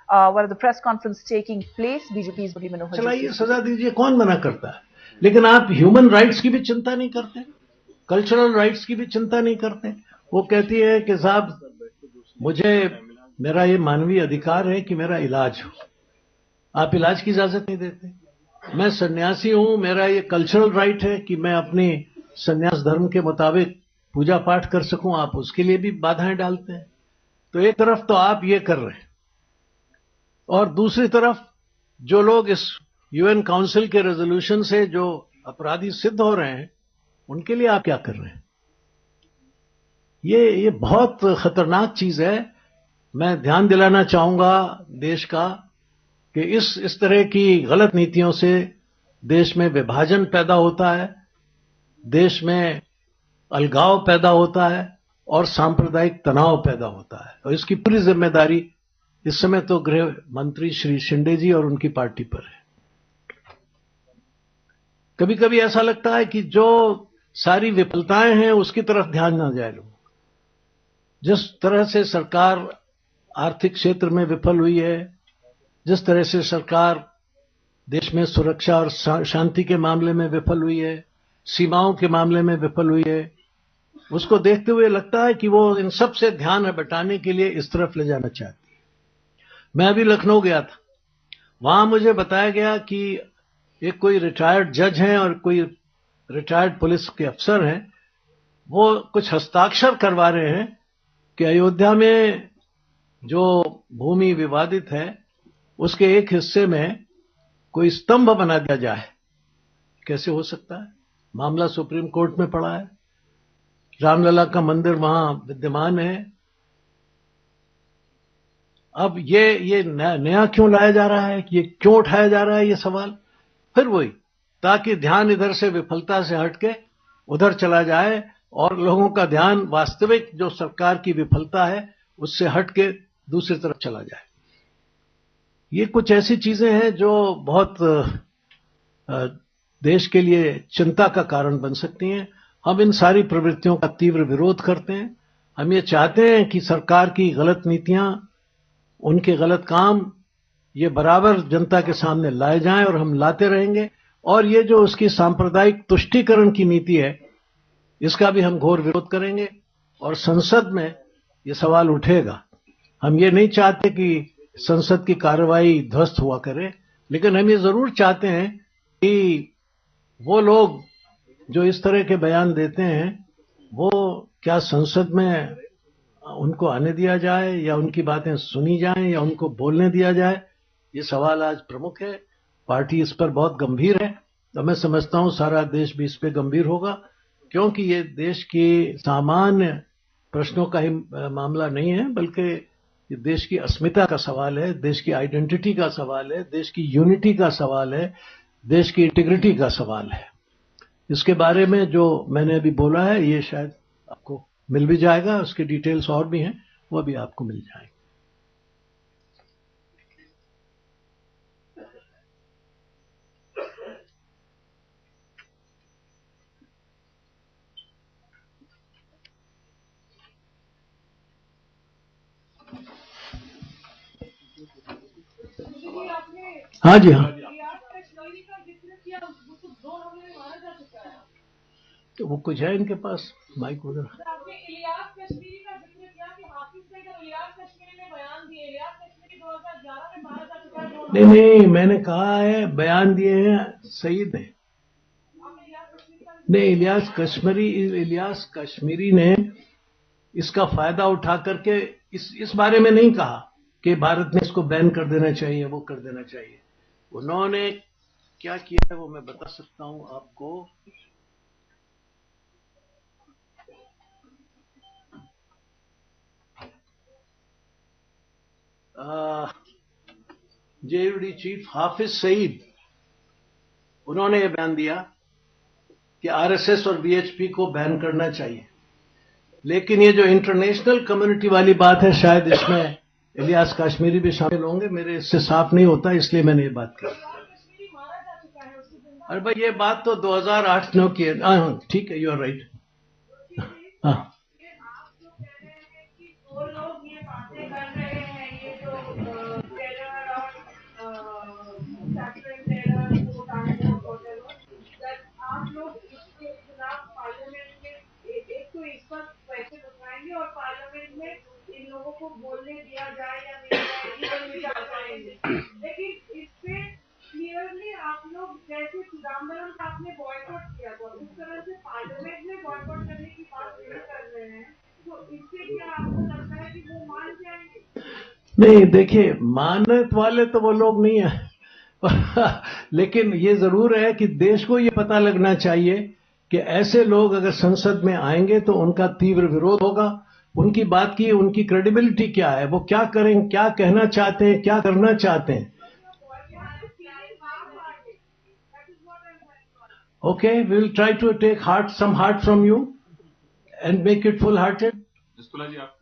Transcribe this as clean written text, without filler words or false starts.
Where the press conference taking place, BJP's Murli Manohar. चलाइए, सजा दीजिए, कौन मना करता है? लेकिन आप ह्यूमन राइट्स की भी चिंता नहीं करते, कल्चरल राइट्स की भी चिंता नहीं करते। वो कहती है कि साहब मुझे, मेरा ये मानवीय अधिकार है कि मेरा इलाज हो, आप इलाज की इजाजत नहीं देते। मैं सन्यासी हूं, मेरा ये कल्चरल राइट है कि मैं अपनी सन्यास धर्म के मुताबिक पूजा पाठ कर सकूं, आप उसके लिए भी बाधाएं डालते हैं। तो एक तरफ तो आप ये कर रहे हैं, और दूसरी तरफ जो लोग इस यूएन काउंसिल के रेजोल्यूशन से जो अपराधी सिद्ध हो रहे हैं, उनके लिए आप क्या कर रहे हैं? ये बहुत खतरनाक चीज है। मैं ध्यान दिलाना चाहूंगा देश का कि इस तरह की गलत नीतियों से देश में विभाजन पैदा होता है, देश में अलगाव पैदा होता है और सांप्रदायिक तनाव पैदा होता है। और इसकी पूरी जिम्मेदारी इस समय तो गृह मंत्री श्री शिंदे जी और उनकी पार्टी पर है। कभी कभी ऐसा लगता है कि जो सारी विफलताएं हैं उसकी तरफ ध्यान ना जाए लोग। जिस तरह से सरकार आर्थिक क्षेत्र में विफल हुई है, जिस तरह से सरकार देश में सुरक्षा और शांति के मामले में विफल हुई है, सीमाओं के मामले में विफल हुई है, उसको देखते हुए लगता है कि वो इन सब से ध्यान बटाने के लिए इस तरफ ले जाना चाहती है। मैं अभी लखनऊ गया था, वहां मुझे बताया गया कि एक कोई रिटायर्ड जज हैं और कोई रिटायर्ड पुलिस के अफसर हैं, वो कुछ हस्ताक्षर करवा रहे हैं कि अयोध्या में जो भूमि विवादित है उसके एक हिस्से में कोई स्तंभ बना दिया जाए। कैसे हो सकता है? मामला सुप्रीम कोर्ट में पड़ा है, रामलला का मंदिर वहां विद्यमान है। अब ये नया क्यों लाया जा रहा है, ये क्यों उठाया जा रहा है ये सवाल? फिर वही, ताकि ध्यान इधर से विफलता से हटके उधर चला जाए और लोगों का ध्यान वास्तविक जो सरकार की विफलता है उससे हटके दूसरी तरफ चला जाए। ये कुछ ऐसी चीजें हैं जो बहुत देश के लिए चिंता का कारण बन सकती हैं। हम इन सारी प्रवृत्तियों का तीव्र विरोध करते हैं। हम ये चाहते हैं कि सरकार की गलत नीतियां, उनके गलत काम ये बराबर जनता के सामने लाए जाएं और हम लाते रहेंगे। और ये जो उसकी सांप्रदायिक तुष्टीकरण की नीति है, इसका भी हम घोर विरोध करेंगे और संसद में ये सवाल उठेगा। हम ये नहीं चाहते कि संसद की कार्रवाई ध्वस्त हुआ करे, लेकिन हम ये जरूर चाहते हैं कि वो लोग जो इस तरह के बयान देते हैं, वो क्या संसद में उनको आने दिया जाए या उनकी बातें सुनी जाएं या उनको बोलने दिया जाए? ये सवाल आज प्रमुख है। पार्टी इस पर बहुत गंभीर है, तो मैं समझता हूं सारा देश भी इस पर गंभीर होगा, क्योंकि ये देश की सामान्य प्रश्नों का ही मामला नहीं है, बल्कि ये देश की अस्मिता का सवाल है, देश की आइडेंटिटी का सवाल है, देश की यूनिटी का सवाल है, देश की इंटीग्रिटी का सवाल है। इसके बारे में जो मैंने अभी बोला है ये शायद आपको मिल भी जाएगा, उसके डिटेल्स और भी हैं, वो भी आपको मिल जाएंगे। हाँ जी, हाँ। तो वो कुछ है इनके पास माइक वगैरह? नहीं, मैंने कहा है बयान दिए हैं सईद है। नहीं, इलियास कश्मीरी ने इसका फायदा उठा करके इस बारे में नहीं कहा कि भारत ने इसको बैन कर देना चाहिए, वो कर देना चाहिए। उन्होंने क्या किया है वो मैं बता सकता हूं आपको। जेयूडी चीफ हाफिज सईद, उन्होंने ये बयान दिया कि आरएसएस और वीएचपी को बैन करना चाहिए। लेकिन ये जो इंटरनेशनल कम्युनिटी वाली बात है, शायद इसमें इलियास कश्मीरी भी शामिल होंगे, मेरे इससे साफ नहीं होता, इसलिए मैंने ये बात की। अरे भाई ये बात तो 2008-9 की है। हाँ ठीक है, यू आर राइट। हाँ नहीं, देखिए, मानत वाले तो वो लोग नहीं है लेकिन ये जरूर है कि देश को ये पता लगना चाहिए कि ऐसे लोग अगर संसद में आएंगे तो उनका तीव्र विरोध होगा। उनकी बात की उनकी क्रेडिबिलिटी क्या है, वो क्या करें, क्या कहना चाहते हैं, क्या करना चाहते हैं। Okay, we will try to take some heart from you and make it full-hearted. जिसकुला जी आप